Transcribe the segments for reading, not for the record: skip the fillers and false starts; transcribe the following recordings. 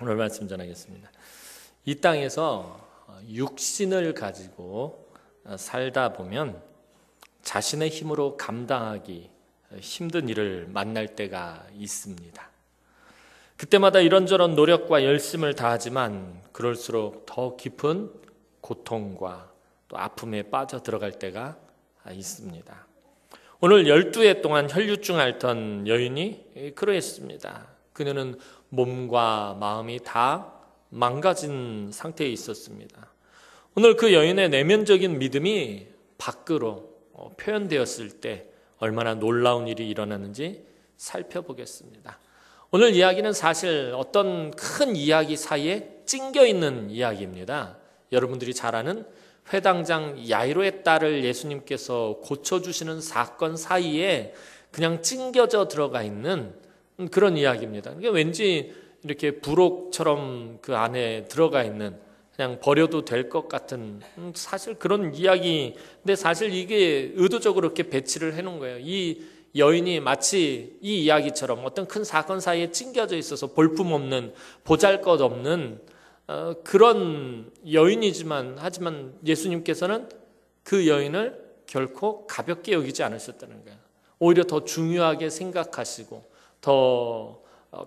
오늘 말씀 전하겠습니다. 이 땅에서 육신을 가지고 살다 보면 자신의 힘으로 감당하기 힘든 일을 만날 때가 있습니다. 그때마다 이런저런 노력과 열심을 다하지만 그럴수록 더 깊은 고통과 또 아픔에 빠져 들어갈 때가 있습니다. 오늘 12해 동안 혈류증 앓던 여인이 그러했습니다. 그녀는 몸과 마음이 다 망가진 상태에 있었습니다. 오늘 그 여인의 내면적인 믿음이 밖으로 표현되었을 때 얼마나 놀라운 일이 일어나는지 살펴보겠습니다. 오늘 이야기는 사실 어떤 큰 이야기 사이에 찡겨 있는 이야기입니다. 여러분들이 잘 아는 회당장 야이로의 딸을 예수님께서 고쳐주시는 사건 사이에 그냥 찡겨져 들어가 있는 그런 이야기입니다. 그러니까 왠지 이렇게 부록처럼 그 안에 들어가 있는 그냥 버려도 될 것 같은 사실 그런 이야기. 근데 사실 이게 의도적으로 이렇게 배치를 해놓은 거예요. 이 여인이 마치 이 이야기처럼 어떤 큰 사건 사이에 찡겨져 있어서 볼품없는 보잘것없는 그런 여인이지만 하지만 예수님께서는 그 여인을 결코 가볍게 여기지 않으셨다는 거예요. 오히려 더 중요하게 생각하시고 더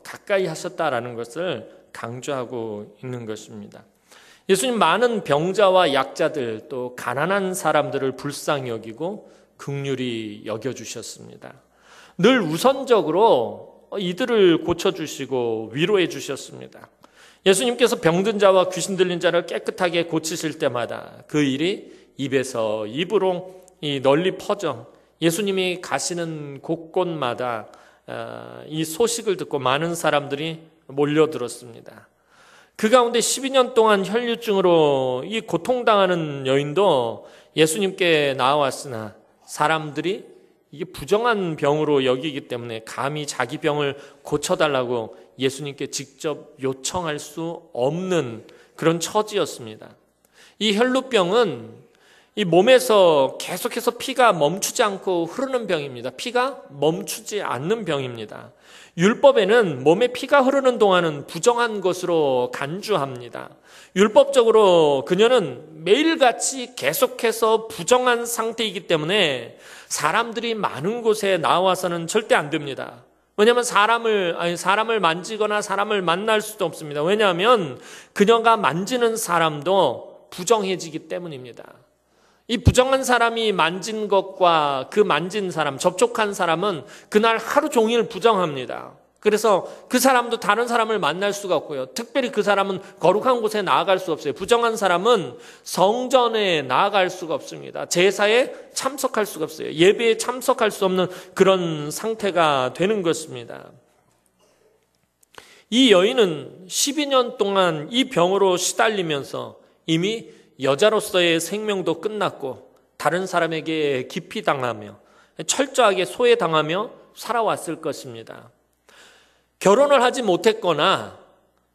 가까이 하셨다라는 것을 강조하고 있는 것입니다. 예수님 많은 병자와 약자들 또 가난한 사람들을 불쌍히 여기고 긍휼히 여겨주셨습니다. 늘 우선적으로 이들을 고쳐주시고 위로해 주셨습니다. 예수님께서 병든 자와 귀신 들린 자를 깨끗하게 고치실 때마다 그 일이 입에서 입으로 널리 퍼져 예수님이 가시는 곳곳마다 이 소식을 듣고 많은 사람들이 몰려들었습니다. 그 가운데 12년 동안 혈류증으로 이 고통당하는 여인도 예수님께 나와왔으나 사람들이 이게 부정한 병으로 여기기 때문에 감히 자기 병을 고쳐달라고 예수님께 직접 요청할 수 없는 그런 처지였습니다. 이 혈루병은 이 몸에서 계속해서 피가 멈추지 않고 흐르는 병입니다. 피가 멈추지 않는 병입니다. 율법에는 몸에 피가 흐르는 동안은 부정한 것으로 간주합니다. 율법적으로 그녀는 매일같이 계속해서 부정한 상태이기 때문에 사람들이 많은 곳에 나와서는 절대 안 됩니다. 왜냐하면 사람을 만지거나 사람을 만날 수도 없습니다. 왜냐하면 그녀가 만지는 사람도 부정해지기 때문입니다. 이 부정한 사람이 만진 것과 그 만진 사람, 접촉한 사람은 그날 하루 종일 부정합니다. 그래서 그 사람도 다른 사람을 만날 수가 없고요. 특별히 그 사람은 거룩한 곳에 나아갈 수 없어요. 부정한 사람은 성전에 나아갈 수가 없습니다. 제사에 참석할 수가 없어요. 예배에 참석할 수 없는 그런 상태가 되는 것입니다. 이 여인은 12년 동안 이 병으로 시달리면서 이미 여자로서의 생명도 끝났고 다른 사람에게 기피당하며 철저하게 소외당하며 살아왔을 것입니다. 결혼을 하지 못했거나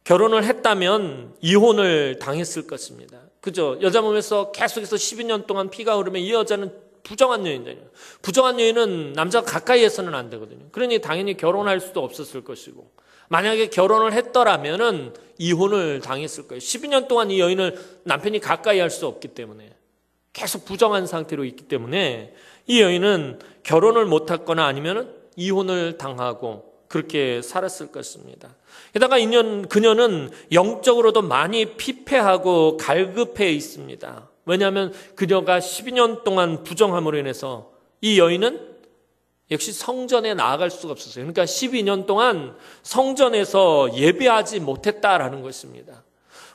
결혼을 했다면 이혼을 당했을 것입니다. 그죠? 여자 몸에서 계속해서 12년 동안 피가 흐르면 이 여자는 부정한 여인이에요. 부정한 여인은 남자가 가까이 해서는 안 되거든요. 그러니 당연히 결혼할 수도 없었을 것이고 만약에 결혼을 했더라면은 이혼을 당했을 거예요. 12년 동안 이 여인을 남편이 가까이 할 수 없기 때문에 계속 부정한 상태로 있기 때문에 이 여인은 결혼을 못했거나 아니면은 이혼을 당하고 그렇게 살았을 것입니다. 게다가 그녀는 영적으로도 많이 피폐하고 갈급해 있습니다. 왜냐하면 그녀가 12년 동안 부정함으로 인해서 이 여인은 역시 성전에 나아갈 수가 없었어요. 그러니까 12년 동안 성전에서 예배하지 못했다라는 것입니다.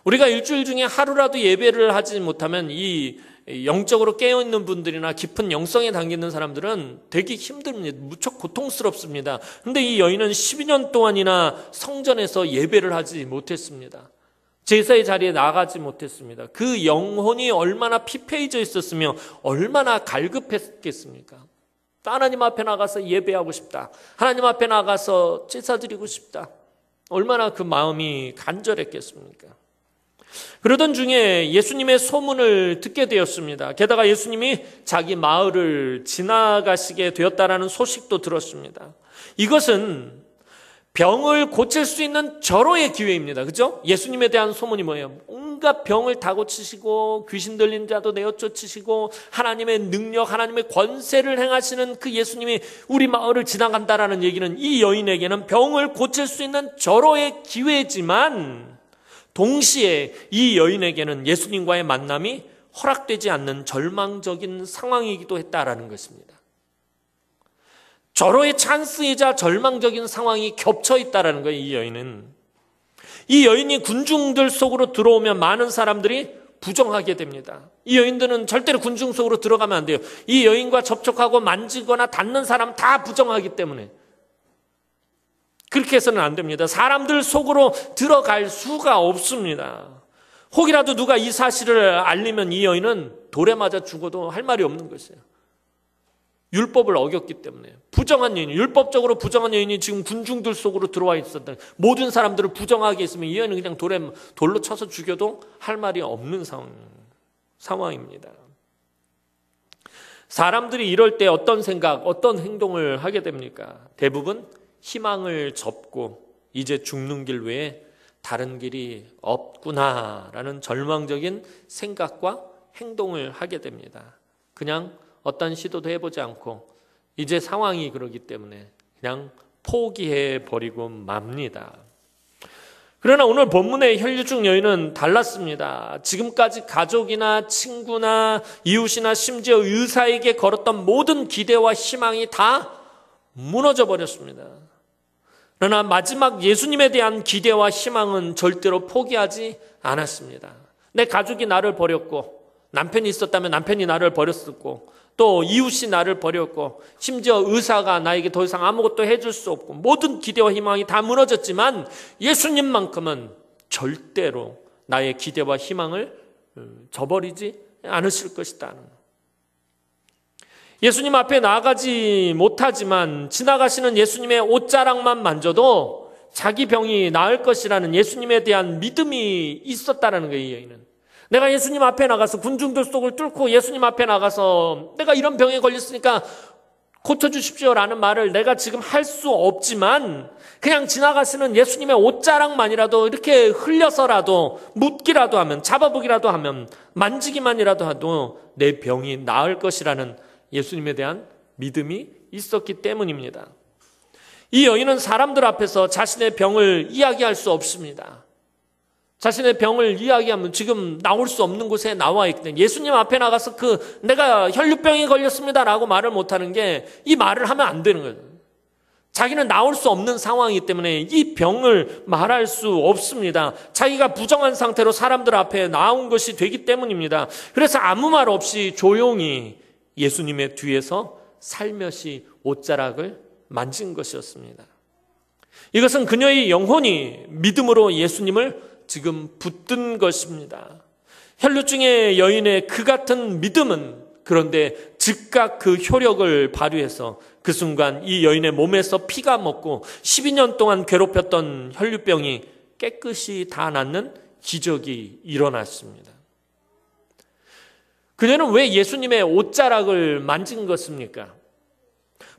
우리가 일주일 중에 하루라도 예배를 하지 못하면 이 영적으로 깨어있는 분들이나 깊은 영성에 담기는 사람들은 되게 힘듭니다. 무척 고통스럽습니다. 그런데 이 여인은 12년 동안이나 성전에서 예배를 하지 못했습니다. 제사의 자리에 나가지 못했습니다. 그 영혼이 얼마나 피폐해져 있었으며 얼마나 갈급했겠습니까? 하나님 앞에 나가서 예배하고 싶다. 하나님 앞에 나가서 제사 드리고 싶다. 얼마나 그 마음이 간절했겠습니까? 그러던 중에 예수님의 소문을 듣게 되었습니다. 게다가 예수님이 자기 마을을 지나가시게 되었다라는 소식도 들었습니다. 이것은 병을 고칠 수 있는 절호의 기회입니다. 그죠? 예수님에 대한 소문이 뭐예요? 온갖 병을 다 고치시고 귀신 들린 자도 내어 쫓으시고 하나님의 능력, 하나님의 권세를 행하시는 그 예수님이 우리 마을을 지나간다라는 얘기는 이 여인에게는 병을 고칠 수 있는 절호의 기회지만 동시에 이 여인에게는 예수님과의 만남이 허락되지 않는 절망적인 상황이기도 했다라는 것입니다. 절호의 찬스이자 절망적인 상황이 겹쳐 있다라는 거예요. 이 여인은. 이 여인이 군중들 속으로 들어오면 많은 사람들이 부정하게 됩니다. 이 여인들은 절대로 군중 속으로 들어가면 안 돼요. 이 여인과 접촉하고 만지거나 닿는 사람 다 부정하기 때문에 그렇게 해서는 안 됩니다. 사람들 속으로 들어갈 수가 없습니다. 혹이라도 누가 이 사실을 알리면 이 여인은 돌에 맞아 죽어도 할 말이 없는 것이에요. 율법을 어겼기 때문에. 부정한 여인, 율법적으로 부정한 여인이 지금 군중들 속으로 들어와 있었다. 모든 사람들을 부정하게 했으면 이 여인은 그냥 돌로 쳐서 죽여도 할 말이 없는 상황입니다. 사람들이 이럴 때 어떤 생각, 어떤 행동을 하게 됩니까? 대부분 희망을 접고 이제 죽는 길 외에 다른 길이 없구나라는 절망적인 생각과 행동을 하게 됩니다. 그냥 어떤 시도도 해보지 않고 이제 상황이 그러기 때문에 그냥 포기해버리고 맙니다. 그러나 오늘 본문의 혈류증 여인은 달랐습니다. 지금까지 가족이나 친구나 이웃이나 심지어 의사에게 걸었던 모든 기대와 희망이 다 무너져 버렸습니다. 그러나 마지막 예수님에 대한 기대와 희망은 절대로 포기하지 않았습니다. 내 가족이 나를 버렸고 남편이 있었다면 남편이 나를 버렸었고 또 이웃이 나를 버렸고 심지어 의사가 나에게 더 이상 아무것도 해줄 수 없고 모든 기대와 희망이 다 무너졌지만 예수님만큼은 절대로 나의 기대와 희망을 저버리지 않으실 것이다. 예수님 앞에 나아가지 못하지만 지나가시는 예수님의 옷자락만 만져도 자기 병이 나을 것이라는 예수님에 대한 믿음이 있었다는 거예요. 이 여인은. 내가 예수님 앞에 나가서 군중들 속을 뚫고 예수님 앞에 나가서 내가 이런 병에 걸렸으니까 고쳐주십시오라는 말을 내가 지금 할 수 없지만 그냥 지나가시는 예수님의 옷자락만이라도 이렇게 흘려서라도 묻기라도 하면 잡아보기라도 하면 만지기만이라도 해도 내 병이 나을 것이라는 예수님에 대한 믿음이 있었기 때문입니다. 이 여인은 사람들 앞에서 자신의 병을 이야기할 수 없습니다. 자신의 병을 이야기하면 지금 나올 수 없는 곳에 나와 있거든요. 예수님 앞에 나가서 내가 혈류병에 걸렸습니다라고 말을 못하는 게 이 말을 하면 안 되는 거예요. 자기는 나올 수 없는 상황이기 때문에 이 병을 말할 수 없습니다. 자기가 부정한 상태로 사람들 앞에 나온 것이 되기 때문입니다. 그래서 아무 말 없이 조용히 예수님의 뒤에서 살며시 옷자락을 만진 것이었습니다. 이것은 그녀의 영혼이 믿음으로 예수님을 지금 붙든 것입니다. 혈류증의 여인의 그 같은 믿음은 그런데 즉각 그 효력을 발휘해서 그 순간 이 여인의 몸에서 피가 먹고 12년 동안 괴롭혔던 혈류병이 깨끗이 다 낫는 기적이 일어났습니다. 그녀는 왜 예수님의 옷자락을 만진 것입니까?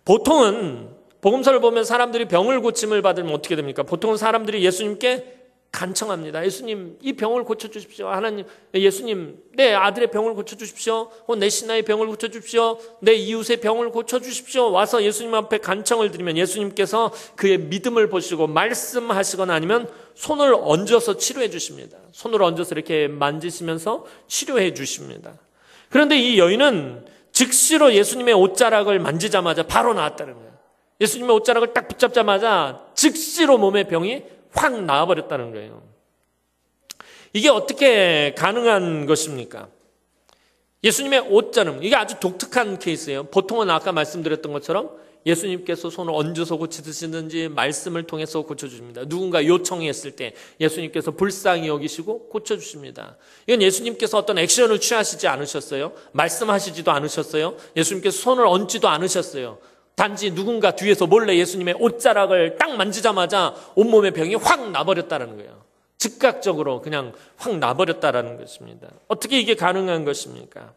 보통은 복음서를 보면 사람들이 병을 고침을 받으면 어떻게 됩니까? 보통은 사람들이 예수님께 간청합니다. 예수님, 이 병을 고쳐주십시오. 하나님, 예수님, 내 아들의 병을 고쳐주십시오. 내 신하의 병을 고쳐주십시오. 내 이웃의 병을 고쳐주십시오. 와서 예수님 앞에 간청을 드리면 예수님께서 그의 믿음을 보시고 말씀하시거나 아니면 손을 얹어서 치료해 주십니다. 손을 얹어서 이렇게 만지시면서 치료해 주십니다. 그런데 이 여인은 즉시로 예수님의 옷자락을 만지자마자 바로 나았다는 거예요. 예수님의 옷자락을 딱 붙잡자마자 즉시로 몸의 병이 확 나와버렸다는 거예요. 이게 어떻게 가능한 것입니까? 예수님의 옷자름, 이게 아주 독특한 케이스예요. 보통은 아까 말씀드렸던 것처럼 예수님께서 손을 얹어서 고치시든지 말씀을 통해서 고쳐주십니다. 누군가 요청했을 때 예수님께서 불쌍히 여기시고 고쳐주십니다. 이건 예수님께서 어떤 액션을 취하시지 않으셨어요. 말씀하시지도 않으셨어요. 예수님께서 손을 얹지도 않으셨어요. 단지 누군가 뒤에서 몰래 예수님의 옷자락을 딱 만지자마자 온몸의 병이 확 나버렸다는 거예요. 즉각적으로 그냥 확 나버렸다는 것입니다. 어떻게 이게 가능한 것입니까?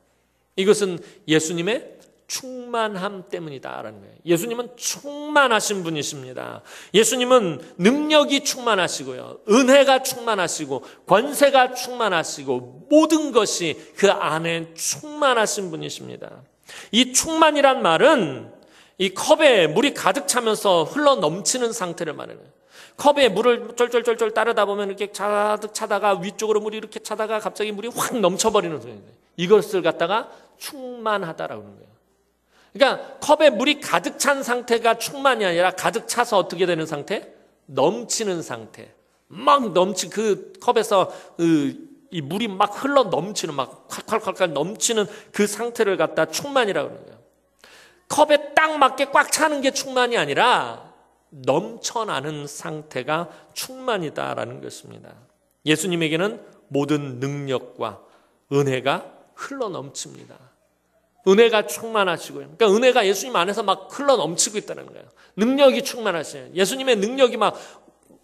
이것은 예수님의 충만함 때문이다라는 거예요. 예수님은 충만하신 분이십니다. 예수님은 능력이 충만하시고요, 은혜가 충만하시고 권세가 충만하시고 모든 것이 그 안에 충만하신 분이십니다. 이 충만이란 말은 이 컵에 물이 가득 차면서 흘러 넘치는 상태를 말해요. 컵에 물을 쫄쫄쫄쫄 따르다 보면 이렇게 가득 차다가 위쪽으로 물이 이렇게 차다가 갑자기 물이 확 넘쳐버리는 소리예요. 이것을 갖다가 충만하다라고 하는 거예요. 그러니까 컵에 물이 가득 찬 상태가 충만이 아니라 가득 차서 어떻게 되는 상태? 넘치는 상태. 막 그 컵에서 이 물이 막 흘러 넘치는, 막 콸콸콸콸 넘치는 그 상태를 갖다 충만이라고 하는 거예요. 컵에 딱 맞게 꽉 차는 게 충만이 아니라 넘쳐나는 상태가 충만이다라는 것입니다. 예수님에게는 모든 능력과 은혜가 흘러 넘칩니다. 은혜가 충만하시고요. 그러니까 은혜가 예수님 안에서 막 흘러 넘치고 있다는 거예요. 능력이 충만하시요. 예수님의 능력이 막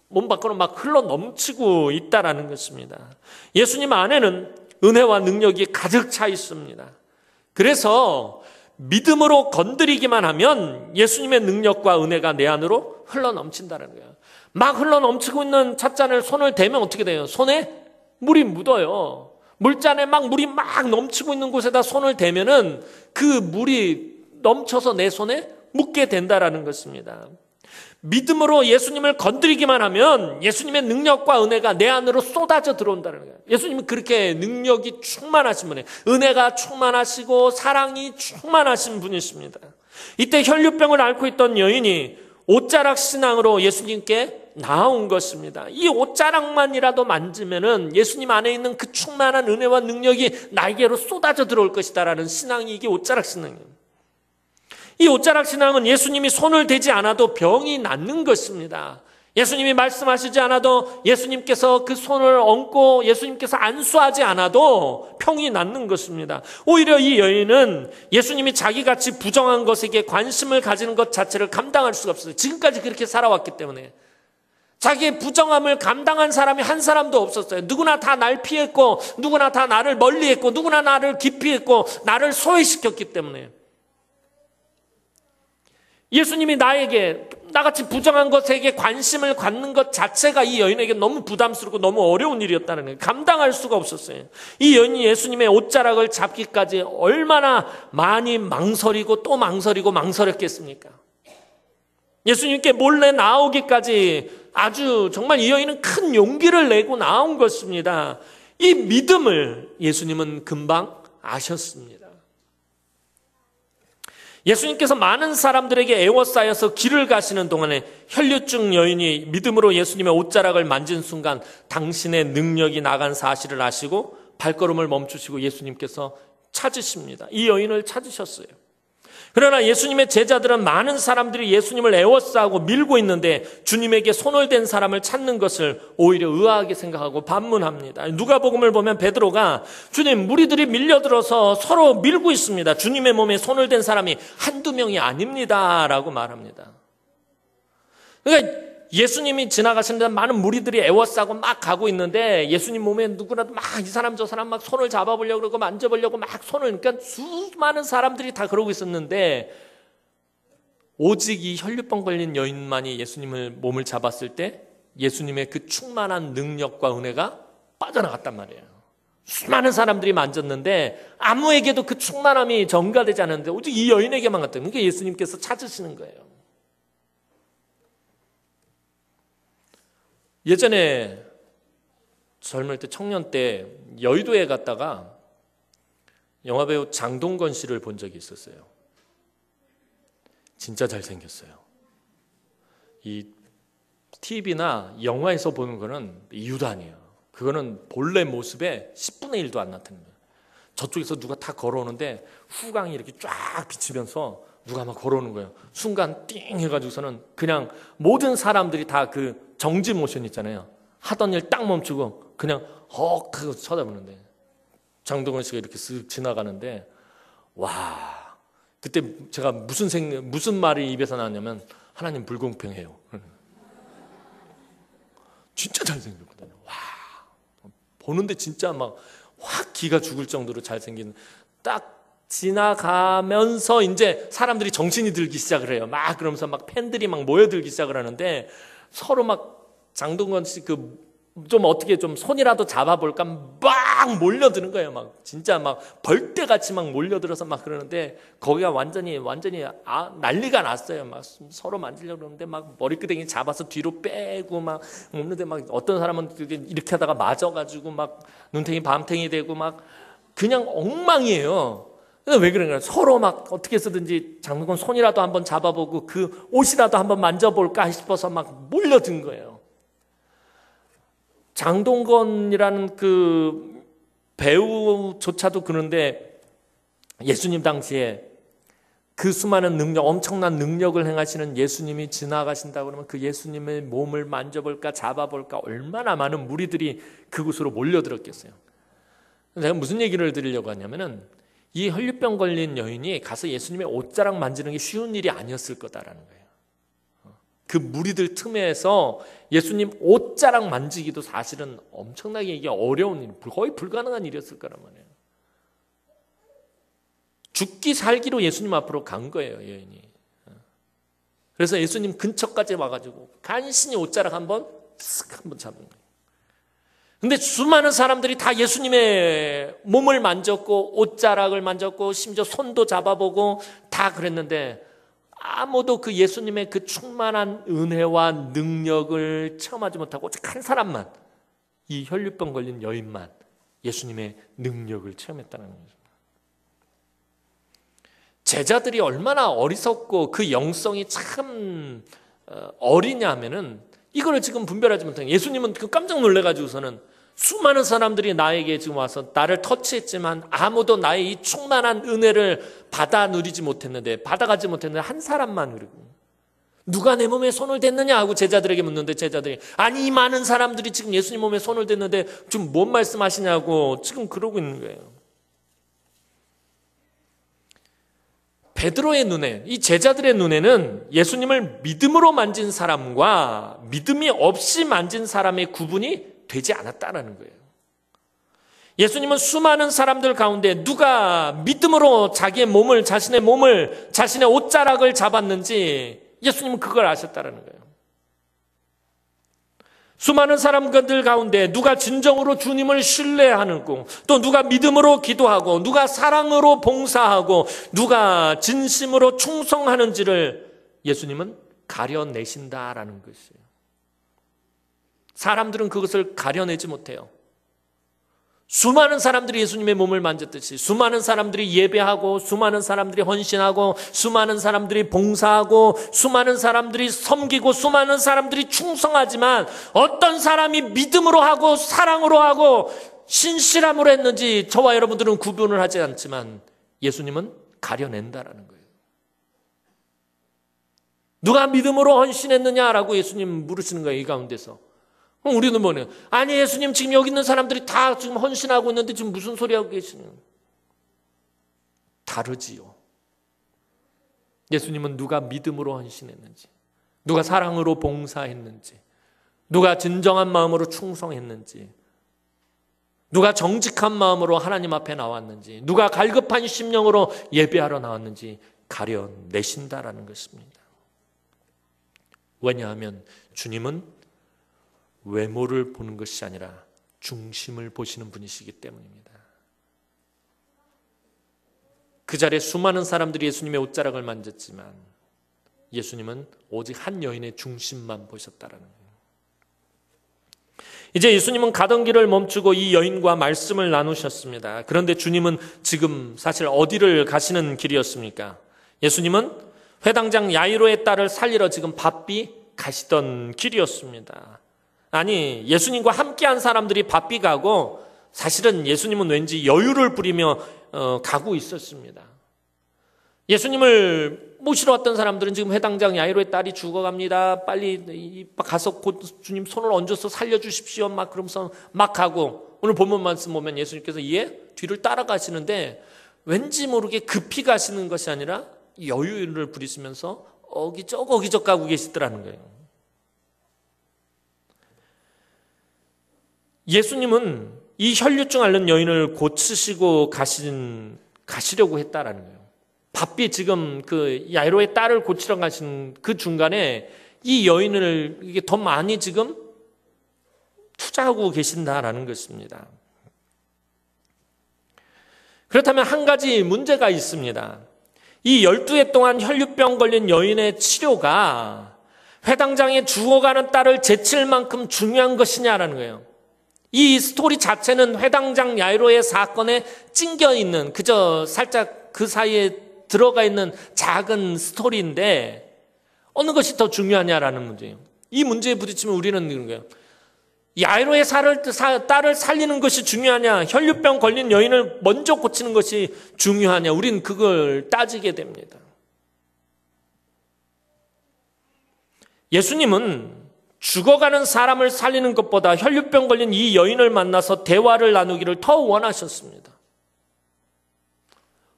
몸 밖으로 막 흘러 넘치고 있다라는 것입니다. 예수님 안에는 은혜와 능력이 가득 차 있습니다. 그래서 믿음으로 건드리기만 하면 예수님의 능력과 은혜가 내 안으로 흘러 넘친다는 거예요. 막 흘러 넘치고 있는 찻잔을 손을 대면 어떻게 돼요? 손에 물이 묻어요. 물잔에 막 물이 막 넘치고 있는 곳에다 손을 대면은 그 물이 넘쳐서 내 손에 묻게 된다라는 것입니다. 믿음으로 예수님을 건드리기만 하면 예수님의 능력과 은혜가 내 안으로 쏟아져 들어온다는 거예요. 예수님은 그렇게 능력이 충만하신 분이에요. 은혜가 충만하시고 사랑이 충만하신 분이십니다. 이때 혈류병을 앓고 있던 여인이 옷자락 신앙으로 예수님께 나온 것입니다. 이 옷자락만이라도 만지면은 예수님 안에 있는 그 충만한 은혜와 능력이 나에게로 쏟아져 들어올 것이다라는 신앙이, 이게 옷자락 신앙이에요. 이 옷자락 신앙은 예수님이 손을 대지 않아도 병이 낫는 것입니다. 예수님이 말씀하시지 않아도, 예수님께서 그 손을 얹고 예수님께서 안수하지 않아도 병이 낫는 것입니다. 오히려 이 여인은 예수님이 자기같이 부정한 것에게 관심을 가지는 것 자체를 감당할 수가 없어요. 지금까지 그렇게 살아왔기 때문에. 자기의 부정함을 감당한 사람이 한 사람도 없었어요. 누구나 다 날 피했고, 누구나 다 나를 멀리했고, 누구나 나를 기피했고, 나를 소외시켰기 때문에. 예수님이 나에게, 나같이 부정한 것에게 관심을 갖는 것 자체가 이 여인에게 너무 부담스럽고 너무 어려운 일이었다는 거예요. 감당할 수가 없었어요. 이 여인이 예수님의 옷자락을 잡기까지 얼마나 많이 망설이고 또 망설이고 망설였겠습니까? 예수님께 몰래 나오기까지 아주 정말 이 여인은 큰 용기를 내고 나온 것입니다. 이 믿음을 예수님은 금방 아셨습니다. 예수님께서 많은 사람들에게 애워싸여서 길을 가시는 동안에 혈류증 여인이 믿음으로 예수님의 옷자락을 만진 순간 당신의 능력이 나간 사실을 아시고 발걸음을 멈추시고 예수님께서 찾으십니다. 이 여인을 찾으셨어요. 그러나 예수님의 제자들은 많은 사람들이 예수님을 애워싸고 밀고 있는데 주님에게 손을 댄 사람을 찾는 것을 오히려 의아하게 생각하고 반문합니다. 누가복음을 보면 베드로가 주님, 무리들이 밀려들어서 서로 밀고 있습니다. 주님의 몸에 손을 댄 사람이 한두 명이 아닙니다 라고 말합니다. 그러니까 예수님이 지나가시는데 많은 무리들이 애워싸고 막 가고 있는데 예수님 몸에 누구라도 막 이 사람 저 사람 막 손을 잡아보려고 그러고 만져보려고 막 손을, 그러니까 수많은 사람들이 다 그러고 있었는데 오직 이 혈류병 걸린 여인만이 예수님을 몸을 잡았을 때 예수님의 그 충만한 능력과 은혜가 빠져나갔단 말이에요. 수많은 사람들이 만졌는데 아무에게도 그 충만함이 전가되지 않았는데 오직 이 여인에게만 갔다. 그러니까 예수님께서 찾으시는 거예요. 예전에 젊을 때, 청년 때 여의도에 갔다가 영화배우 장동건 씨를 본 적이 있었어요. 진짜 잘생겼어요. 이 TV나 영화에서 보는 거는 이유도 아니에요. 그거는 본래 모습에 10분의 1도 안 나타나는 거예요. 저쪽에서 누가 다 걸어오는데 후광이 이렇게 쫙 비치면서 누가 막 걸어오는 거예요. 순간 띵 해가지고서는 그냥 모든 사람들이 다 그 정지 모션 있잖아요. 하던 일 딱 멈추고 그냥 헉 하고 쳐다보는데 장동건 씨가 이렇게 쓱 지나가는데 와, 그때 제가 무슨 말이 입에서 나왔냐면 하나님 불공평해요. 진짜 잘생겼거든요. 와, 보는데 진짜 막 확 기가 죽을 정도로 잘생긴, 딱 지나가면서 이제 사람들이 정신이 들기 시작을 해요. 막 그러면서 막 팬들이 막 모여들기 시작을 하는데 서로 막 장동건 씨 좀 어떻게 좀 손이라도 잡아볼까 막 몰려드는 거예요. 막 진짜 막 벌떼같이 막 몰려들어서 막 그러는데 거기가 완전히 난리가 났어요. 막 서로 만지려고 그러는데 막 머리끄댕이 잡아서 뒤로 빼고 막 먹는데 막 어떤 사람은 이렇게 하다가 맞아가지고 막 눈탱이 밤탱이 되고 막 그냥 엉망이에요. 왜 그런가요? 서로 막 어떻게 해서든지 장동건 손이라도 한번 잡아보고 그 옷이라도 한번 만져볼까 싶어서 막 몰려든 거예요. 장동건이라는 그 배우조차도 그런데 예수님 당시에 그 수많은 능력, 엄청난 능력을 행하시는 예수님이 지나가신다고 그러면 그 예수님의 몸을 만져볼까 잡아볼까 얼마나 많은 무리들이 그곳으로 몰려들었겠어요. 제가 무슨 얘기를 드리려고 하냐면은 이 혈류병 걸린 여인이 가서 예수님의 옷자락 만지는 게 쉬운 일이 아니었을 거다라는 거예요. 그 무리들 틈에서 예수님 옷자락 만지기도 사실은 엄청나게 이게 어려운 일, 거의 불가능한 일이었을 거란 말이에요. 죽기 살기로 예수님 앞으로 간 거예요, 여인이. 그래서 예수님 근처까지 와가지고 간신히 옷자락 한번 잡은 거예요. 근데 수많은 사람들이 다 예수님의 몸을 만졌고 옷자락을 만졌고 심지어 손도 잡아보고 다 그랬는데 아무도 그 예수님의 그 충만한 은혜와 능력을 체험하지 못하고 한 사람만, 이 혈류병 걸린 여인만 예수님의 능력을 체험했다는 거죠. 제자들이 얼마나 어리석고 그 영성이 참 어리냐 하면은 이거를 지금 분별하지 못하는, 예수님은 깜짝 놀래가지고서는 수많은 사람들이 나에게 지금 와서 나를 터치했지만 아무도 나의 이 충만한 은혜를 누리지 못했는데, 받아가지 못했는데 한 사람만 그리고 누가 내 몸에 손을 댔느냐 하고 제자들에게 묻는데 제자들이 아니 이 많은 사람들이 지금 예수님 몸에 손을 댔는데 좀 뭔 말씀하시냐고 지금 그러고 있는 거예요. 베드로의 눈에, 이 제자들의 눈에는 예수님을 믿음으로 만진 사람과 믿음이 없이 만진 사람의 구분이 되지 않았다는 거예요. 예수님은 수많은 사람들 가운데 누가 믿음으로 자기의 몸을, 자신의 몸을, 자신의 옷자락을 잡았는지 예수님은 그걸 아셨다는 거예요. 수많은 사람들 가운데 누가 진정으로 주님을 신뢰하고, 또 누가 믿음으로 기도하고, 누가 사랑으로 봉사하고, 누가 진심으로 충성하는지를 예수님은 가려내신다라는 것이에요. 사람들은 그것을 가려내지 못해요. 수많은 사람들이 예수님의 몸을 만졌듯이 수많은 사람들이 예배하고, 수많은 사람들이 헌신하고, 수많은 사람들이 봉사하고, 수많은 사람들이 섬기고, 수많은 사람들이 충성하지만 어떤 사람이 믿음으로 하고 사랑으로 하고 신실함으로 했는지 저와 여러분들은 구분을 하지 않지만 예수님은 가려낸다라는 거예요. 누가 믿음으로 헌신했느냐라고 예수님 물으시는 거예요. 이 가운데서 우리는 뭐냐? 아니 예수님 지금 여기 있는 사람들이 다 지금 헌신하고 있는데 지금 무슨 소리 하고 계시는? 다르지요. 예수님은 누가 믿음으로 헌신했는지, 누가 사랑으로 봉사했는지, 누가 진정한 마음으로 충성했는지, 누가 정직한 마음으로 하나님 앞에 나왔는지, 누가 갈급한 심령으로 예배하러 나왔는지 가려내신다라는 것입니다. 왜냐하면 주님은 외모를 보는 것이 아니라 중심을 보시는 분이시기 때문입니다. 그 자리에 수많은 사람들이 예수님의 옷자락을 만졌지만 예수님은 오직 한 여인의 중심만 보셨다라는 거예요. 이제 예수님은 가던 길을 멈추고 이 여인과 말씀을 나누셨습니다. 그런데 주님은 지금 사실 어디를 가시는 길이었습니까? 예수님은 회당장 야이로의 딸을 살리러 지금 바삐 가시던 길이었습니다. 아니 예수님과 함께한 사람들이 바삐 가고 사실은 예수님은 왠지 여유를 부리며 가고 있었습니다. 예수님을 모시러 왔던 사람들은 지금 회당장 야이로의 딸이 죽어갑니다. 빨리 가서 곧 주님 손을 얹어서 살려주십시오. 막 그러면서 막 가고, 오늘 본문 말씀 보면 예수님께서 뒤를 따라가시는데 왠지 모르게 급히 가시는 것이 아니라 여유를 부리시면서 어기적 가고 계시더라는 거예요. 예수님은 이 혈류증 앓는 여인을 고치시고 가신 가시려고 했다라는 거예요. 바삐 지금 그 야이로의 딸을 고치러 가신 그 중간에 이 여인을 이게 더 많이 지금 투자하고 계신다라는 것입니다. 그렇다면 한 가지 문제가 있습니다. 이 12해 동안 혈류병 걸린 여인의 치료가 회당장에 죽어가는 딸을 제칠 만큼 중요한 것이냐라는 거예요. 이 스토리 자체는 회당장 야이로의 사건에 찡겨 있는, 그저 살짝 그 사이에 들어가 있는 작은 스토리인데 어느 것이 더 중요하냐라는 문제예요. 이 문제에 부딪히면 우리는 이런 거예요. 야이로의 딸을 살리는 것이 중요하냐, 혈류병 걸린 여인을 먼저 고치는 것이 중요하냐, 우리는 그걸 따지게 됩니다. 예수님은 죽어가는 사람을 살리는 것보다 혈류병 걸린 이 여인을 만나서 대화를 나누기를 더 원하셨습니다.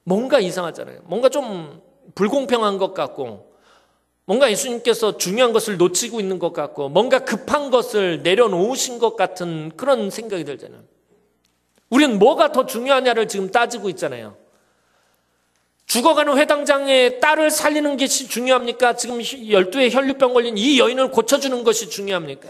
뭔가 이상하잖아요. 뭔가 좀 불공평한 것 같고, 뭔가 예수님께서 중요한 것을 놓치고 있는 것 같고, 뭔가 급한 것을 내려놓으신 것 같은 그런 생각이 들잖아요. 우리는 뭐가 더 중요하냐를 지금 따지고 있잖아요. 죽어가는 회당장의 딸을 살리는 것이 중요합니까? 지금 12의 혈류병 걸린 이 여인을 고쳐주는 것이 중요합니까?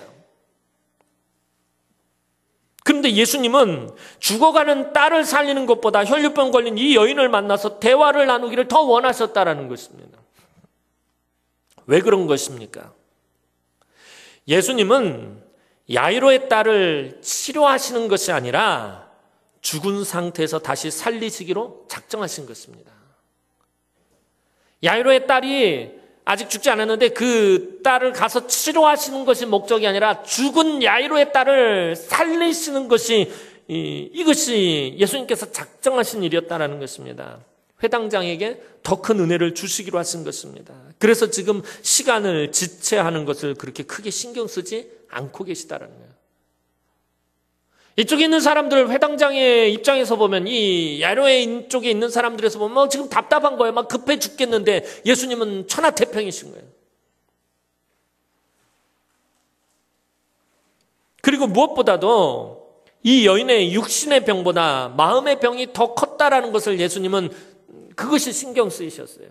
그런데 예수님은 죽어가는 딸을 살리는 것보다 혈류병 걸린 이 여인을 만나서 대화를 나누기를 더 원하셨다라는 것입니다. 왜 그런 것입니까? 예수님은 야이로의 딸을 치료하시는 것이 아니라 죽은 상태에서 다시 살리시기로 작정하신 것입니다. 야이로의 딸이 아직 죽지 않았는데 그 딸을 가서 치료하시는 것이 목적이 아니라 죽은 야이로의 딸을 살리시는 것이 이것이 예수님께서 작정하신 일이었다는 것입니다. 회당장에게 더 큰 은혜를 주시기로 하신 것입니다. 그래서 지금 시간을 지체하는 것을 그렇게 크게 신경 쓰지 않고 계시다는 거예요. 이쪽에 있는 사람들, 회당장의 입장에서 보면, 이 야이로의 쪽에 있는 사람들에서 보면 지금 답답한 거예요. 막 급해 죽겠는데 예수님은 천하태평이신 거예요. 그리고 무엇보다도 이 여인의 육신의 병보다 마음의 병이 더 컸다라는 것을 예수님은 그것이 신경 쓰이셨어요.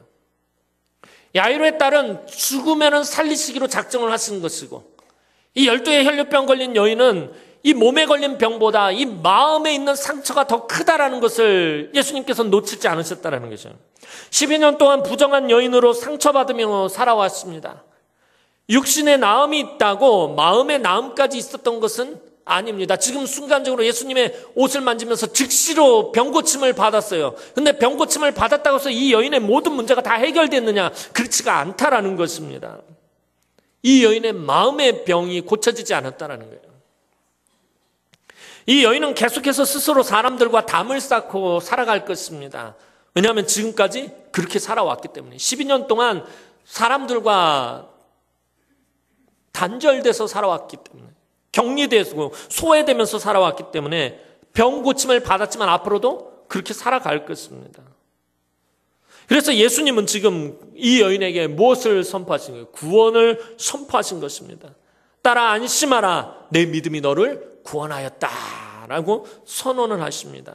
야이로의 딸은 죽으면 살리시기로 작정을 하신 것이고, 이 12의 혈류병 걸린 여인은 이 몸에 걸린 병보다 이 마음에 있는 상처가 더 크다라는 것을 예수님께서 놓치지 않으셨다는 거죠. 12년 동안 부정한 여인으로 상처받으며 살아왔습니다. 육신에 나음이 있다고 마음에 나음까지 있었던 것은 아닙니다. 지금 순간적으로 예수님의 옷을 만지면서 즉시로 병고침을 받았어요. 근데 병고침을 받았다고 해서 이 여인의 모든 문제가 다 해결됐느냐? 그렇지가 않다라는 것입니다. 이 여인의 마음의 병이 고쳐지지 않았다라는 거예요. 이 여인은 계속해서 스스로 사람들과 담을 쌓고 살아갈 것입니다. 왜냐하면 지금까지 그렇게 살아왔기 때문에 12년 동안 사람들과 단절돼서 살아왔기 때문에, 격리되고 소외되면서 살아왔기 때문에 병 고침을 받았지만 앞으로도 그렇게 살아갈 것입니다. 그래서 예수님은 지금 이 여인에게 무엇을 선포하신 거예요? 구원을 선포하신 것입니다. 딸아 안심하라, 내 믿음이 너를 구원하였다라고 선언을 하십니다.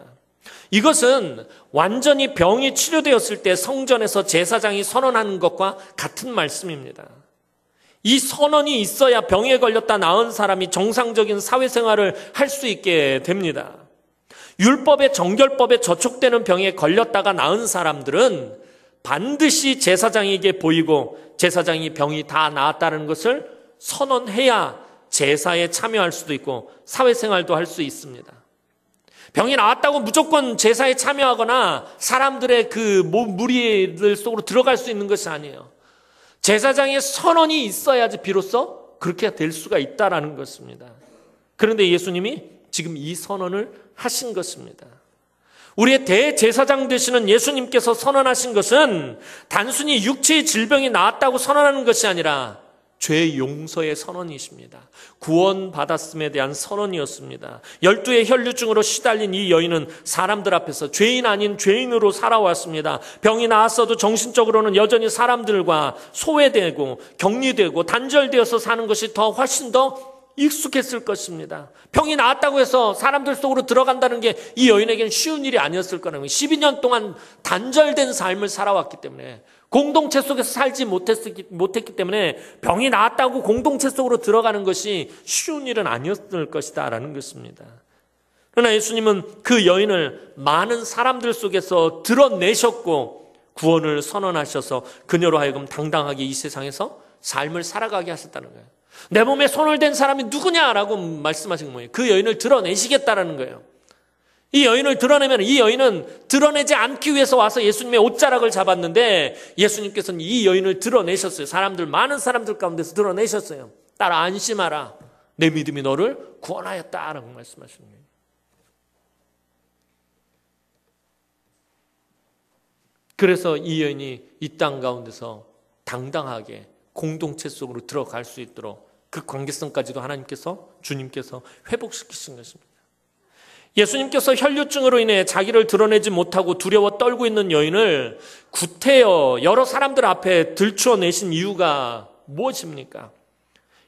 이것은 완전히 병이 치료되었을 때 성전에서 제사장이 선언하는 것과 같은 말씀입니다. 이 선언이 있어야 병에 걸렸다 나은 사람이 정상적인 사회생활을 할 수 있게 됩니다. 율법의 정결법에 저촉되는 병에 걸렸다가 나은 사람들은 반드시 제사장에게 보이고 제사장이 병이 다 나았다는 것을 선언해야 제사에 참여할 수도 있고 사회생활도 할 수 있습니다. 병이 나았다고 무조건 제사에 참여하거나 사람들의 그 무리들 속으로 들어갈 수 있는 것이 아니에요. 제사장의 선언이 있어야지 비로소 그렇게 될 수가 있다라는 것입니다. 그런데 예수님이 지금 이 선언을 하신 것입니다. 우리의 대제사장 되시는 예수님께서 선언하신 것은 단순히 육체의 질병이 나았다고 선언하는 것이 아니라 죄 용서의 선언이십니다. 구원받았음에 대한 선언이었습니다. 12의 혈류증으로 시달린 이 여인은 사람들 앞에서 죄인 아닌 죄인으로 살아왔습니다. 병이 나았어도 정신적으로는 여전히 사람들과 소외되고 격리되고 단절되어서 사는 것이 훨씬 더 익숙했을 것입니다. 병이 나았다고 해서 사람들 속으로 들어간다는 게 이 여인에게는 쉬운 일이 아니었을 거라는 거예요. 12년 동안 단절된 삶을 살아왔기 때문에, 공동체 속에서 살지 못했기 때문에 병이 나았다고 공동체 속으로 들어가는 것이 쉬운 일은 아니었을 것이다 라는 것입니다. 그러나 예수님은 그 여인을 많은 사람들 속에서 드러내셨고 구원을 선언하셔서 그녀로 하여금 당당하게 이 세상에서 삶을 살아가게 하셨다는 거예요. 내 몸에 손을 댄 사람이 누구냐라고 말씀하신 거예요. 그 여인을 드러내시겠다라는 거예요. 이 여인을 드러내면 이 여인은 드러내지 않기 위해서 와서 예수님의 옷자락을 잡았는데 예수님께서는 이 여인을 드러내셨어요. 많은 사람들 가운데서 드러내셨어요. 따라 안심하라. 내 믿음이 너를 구원하였다라고 말씀하시는 거예요. 그래서 이 여인이 이 땅 가운데서 당당하게 공동체 속으로 들어갈 수 있도록 그 관계성까지도 주님께서 회복시키신 것입니다. 예수님께서 혈류증으로 인해 자기를 드러내지 못하고 두려워 떨고 있는 여인을 구태여 여러 사람들 앞에 들추어내신 이유가 무엇입니까?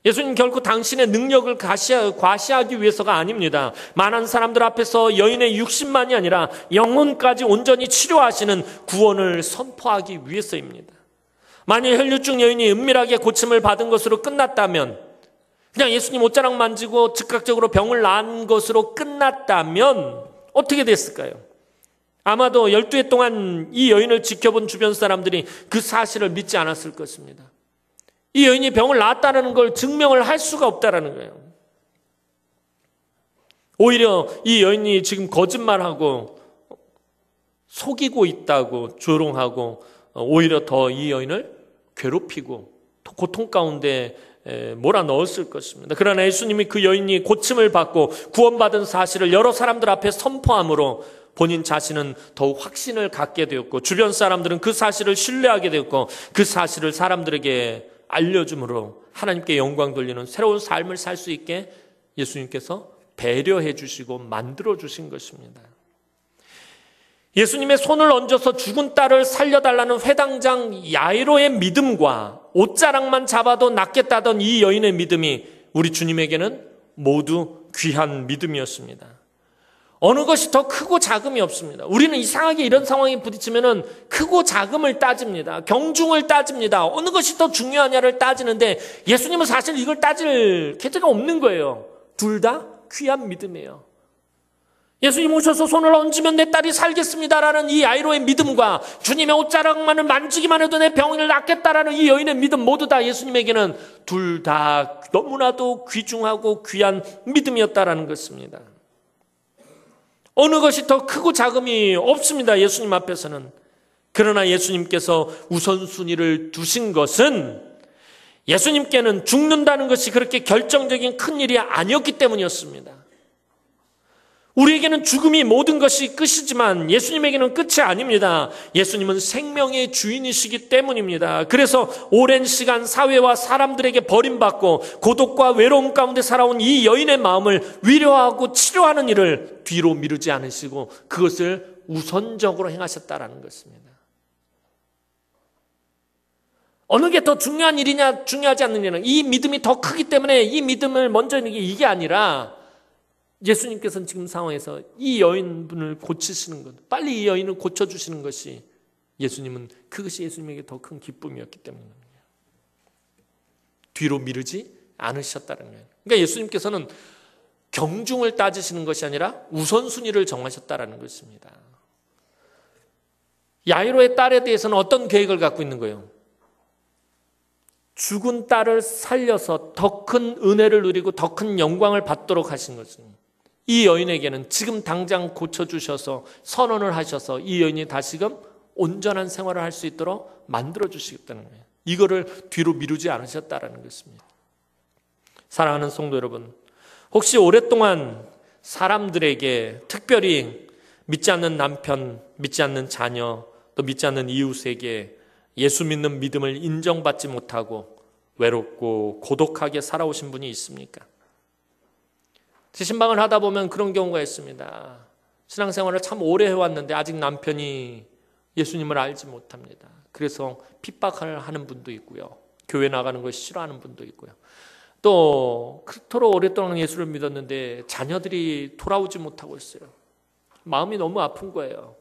예수님 결코 당신의 능력을 과시하기 위해서가 아닙니다. 많은 사람들 앞에서 여인의 육신만이 아니라 영혼까지 온전히 치료하시는 구원을 선포하기 위해서입니다. 만일 혈류증 여인이 은밀하게 고침을 받은 것으로 끝났다면, 그냥 예수님 옷자락 만지고 즉각적으로 병을 난 것으로 끝났다면 어떻게 됐을까요? 아마도 12해 동안 이 여인을 지켜본 주변 사람들이 그 사실을 믿지 않았을 것입니다. 이 여인이 병을 낳았다는 걸 증명을 할 수가 없다는 거예요. 오히려 이 여인이 지금 거짓말하고 속이고 있다고 조롱하고 오히려 더 이 여인을 괴롭히고 고통 가운데 몰아넣었을 것입니다. 그러나 예수님이 그 여인이 고침을 받고 구원받은 사실을 여러 사람들 앞에 선포함으로 본인 자신은 더욱 확신을 갖게 되었고 주변 사람들은 그 사실을 신뢰하게 되었고 그 사실을 사람들에게 알려줌으로 하나님께 영광 돌리는 새로운 삶을 살 수 있게 예수님께서 배려해 주시고 만들어 주신 것입니다. 예수님의 손을 얹어서 죽은 딸을 살려달라는 회당장 야이로의 믿음과 옷자락만 잡아도 낫겠다던 이 여인의 믿음이 우리 주님에게는 모두 귀한 믿음이었습니다. 어느 것이 더 크고 작음이 없습니다. 우리는 이상하게 이런 상황에 부딪히면 크고 작음을 따집니다. 경중을 따집니다. 어느 것이 더 중요하냐를 따지는데 예수님은 사실 이걸 따질 계제가 없는 거예요. 둘 다 귀한 믿음이에요. 예수님 오셔서 손을 얹으면 내 딸이 살겠습니다라는 이 야이로의 믿음과 주님의 옷자락만을 만지기만 해도 내 병을 낫겠다라는 이 여인의 믿음 모두 다 예수님에게는 둘 다 너무나도 귀중하고 귀한 믿음이었다라는 것입니다. 어느 것이 더 크고 작음이 없습니다. 예수님 앞에서는. 그러나 예수님께서 우선순위를 두신 것은 예수님께는 죽는다는 것이 그렇게 결정적인 큰 일이 아니었기 때문이었습니다. 우리에게는 죽음이 모든 것이 끝이지만 예수님에게는 끝이 아닙니다. 예수님은 생명의 주인이시기 때문입니다. 그래서 오랜 시간 사회와 사람들에게 버림받고 고독과 외로움 가운데 살아온 이 여인의 마음을 위로하고 치료하는 일을 뒤로 미루지 않으시고 그것을 우선적으로 행하셨다라는 것입니다. 어느 게 더 중요한 일이냐 중요하지 않느냐는 이 믿음이 더 크기 때문에 이 믿음을 먼저 하는 게 이게 아니라 예수님께서는 지금 상황에서 이 여인분을 고치시는 것, 빨리 이 여인을 고쳐주시는 것이 예수님은 그것이 예수님에게 더 큰 기쁨이었기 때문입니다. 뒤로 미루지 않으셨다는 거예요. 그러니까 예수님께서는 경중을 따지시는 것이 아니라 우선순위를 정하셨다는 것입니다. 야이로의 딸에 대해서는 어떤 계획을 갖고 있는 거예요? 죽은 딸을 살려서 더 큰 은혜를 누리고 더 큰 영광을 받도록 하신 것입니다. 이 여인에게는 지금 당장 고쳐주셔서 선언을 하셔서 이 여인이 다시금 온전한 생활을 할 수 있도록 만들어주시겠다는 거예요. 이거를 뒤로 미루지 않으셨다는 것입니다. 사랑하는 성도 여러분, 혹시 오랫동안 사람들에게 특별히 믿지 않는 남편, 믿지 않는 자녀, 또 믿지 않는 이웃에게 예수 믿는 믿음을 인정받지 못하고 외롭고 고독하게 살아오신 분이 있습니까? 제 신방을 하다 보면 그런 경우가 있습니다. 신앙생활을 참 오래 해왔는데 아직 남편이 예수님을 알지 못합니다. 그래서 핍박을 하는 분도 있고요. 교회 나가는 걸 싫어하는 분도 있고요. 또 그토록 오랫동안 예수를 믿었는데 자녀들이 돌아오지 못하고 있어요. 마음이 너무 아픈 거예요.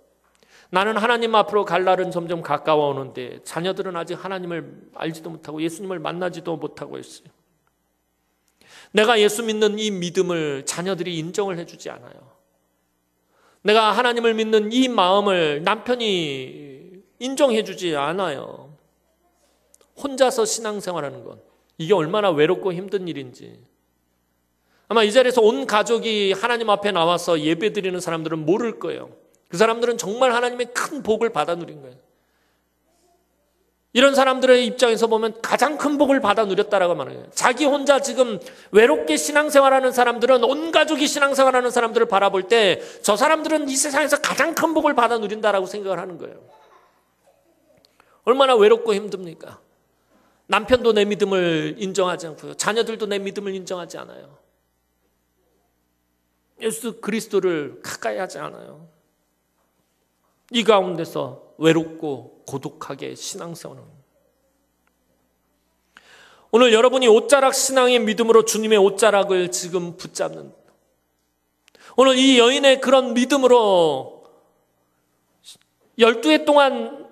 나는 하나님 앞으로 갈 날은 점점 가까워 오는데 자녀들은 아직 하나님을 알지도 못하고 예수님을 만나지도 못하고 있어요. 내가 예수 믿는 이 믿음을 자녀들이 인정을 해주지 않아요. 내가 하나님을 믿는 이 마음을 남편이 인정해주지 않아요. 혼자서 신앙생활하는 것, 이게 얼마나 외롭고 힘든 일인지 아마 이 자리에서 온 가족이 하나님 앞에 나와서 예배드리는 사람들은 모를 거예요. 그 사람들은 정말 하나님의 큰 복을 받아 누린 거예요. 이런 사람들의 입장에서 보면 가장 큰 복을 받아 누렸다라고 말해요. 자기 혼자 지금 외롭게 신앙생활하는 사람들은 온 가족이 신앙생활하는 사람들을 바라볼 때 저 사람들은 이 세상에서 가장 큰 복을 받아 누린다라고 생각을 하는 거예요. 얼마나 외롭고 힘듭니까? 남편도 내 믿음을 인정하지 않고요. 자녀들도 내 믿음을 인정하지 않아요. 예수 그리스도를 가까이 하지 않아요. 이 가운데서 외롭고 고독하게 신앙생활을. 오늘 여러분이 옷자락 신앙의 믿음으로 주님의 옷자락을 지금 붙잡는, 오늘 이 여인의 그런 믿음으로 12해 동안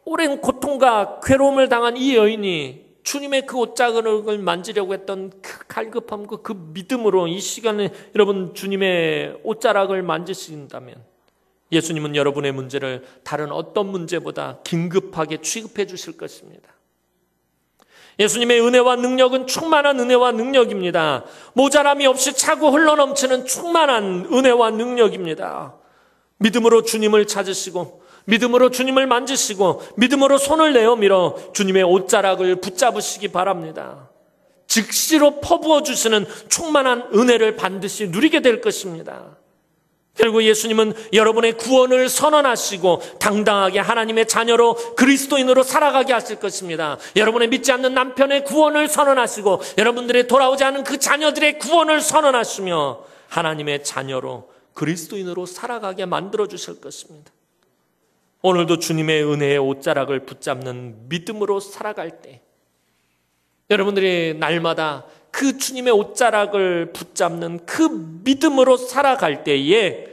오랜 고통과 괴로움을 당한 이 여인이 주님의 그 옷자락을 만지려고 했던 그 갈급함과 그 믿음으로 이 시간에 여러분 주님의 옷자락을 만지신다면 예수님은 여러분의 문제를 다른 어떤 문제보다 긴급하게 취급해 주실 것입니다. 예수님의 은혜와 능력은 충만한 은혜와 능력입니다. 모자람이 없이 차고 흘러넘치는 충만한 은혜와 능력입니다. 믿음으로 주님을 찾으시고 믿음으로 주님을 만지시고 믿음으로 손을 내어 밀어 주님의 옷자락을 붙잡으시기 바랍니다. 즉시로 퍼부어 주시는 충만한 은혜를 반드시 누리게 될 것입니다. 그리고 예수님은 여러분의 구원을 선언하시고 당당하게 하나님의 자녀로 그리스도인으로 살아가게 하실 것입니다. 여러분의 믿지 않는 남편의 구원을 선언하시고 여러분들의 돌아오지 않은 그 자녀들의 구원을 선언하시며 하나님의 자녀로 그리스도인으로 살아가게 만들어 주실 것입니다. 오늘도 주님의 은혜의 옷자락을 붙잡는 믿음으로 살아갈 때 여러분들이 날마다 그 주님의 옷자락을 붙잡는 그 믿음으로 살아갈 때에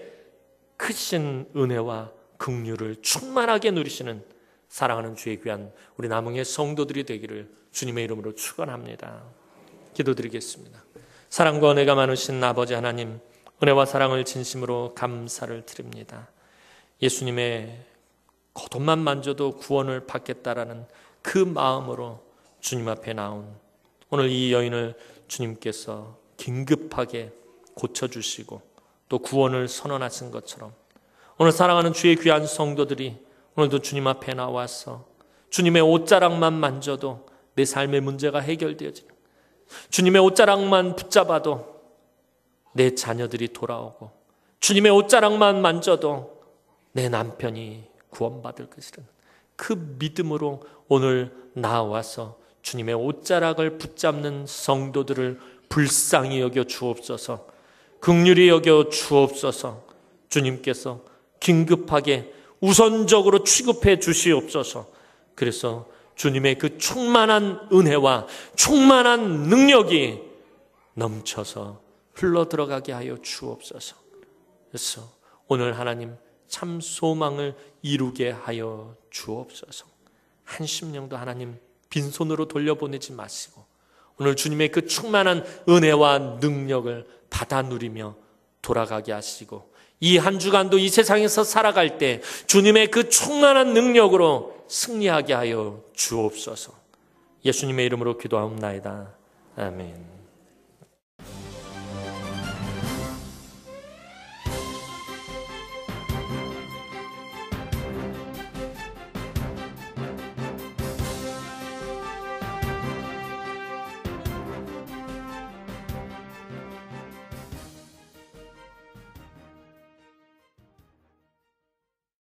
크신 은혜와 긍휼을 충만하게 누리시는 사랑하는 주의 귀한 우리 남흥의 성도들이 되기를 주님의 이름으로 축원합니다. 기도드리겠습니다. 사랑과 은혜가 많으신 아버지 하나님, 은혜와 사랑을 진심으로 감사를 드립니다. 예수님의 겉옷만 만져도 구원을 받겠다라는 그 마음으로 주님 앞에 나온 오늘 이 여인을 주님께서 긴급하게 고쳐주시고 또 구원을 선언하신 것처럼 오늘 사랑하는 주의 귀한 성도들이 오늘도 주님 앞에 나와서 주님의 옷자락만 만져도 내 삶의 문제가 해결되어지는, 주님의 옷자락만 붙잡아도 내 자녀들이 돌아오고, 주님의 옷자락만 만져도 내 남편이 구원받을 것이라는 그 믿음으로 오늘 나와서 주님의 옷자락을 붙잡는 성도들을 불쌍히 여겨 주옵소서, 긍휼히 여겨 주옵소서. 주님께서 긴급하게 우선적으로 취급해 주시옵소서. 그래서 주님의 그 충만한 은혜와 충만한 능력이 넘쳐서 흘러들어가게 하여 주옵소서. 그래서 오늘 하나님 참 소망을 이루게 하여 주옵소서. 한 심령도 하나님 빈손으로 돌려보내지 마시고 오늘 주님의 그 충만한 은혜와 능력을 받아 누리며 돌아가게 하시고 이 한 주간도 이 세상에서 살아갈 때 주님의 그 충만한 능력으로 승리하게 하여 주옵소서. 예수님의 이름으로 기도하옵나이다. 아멘.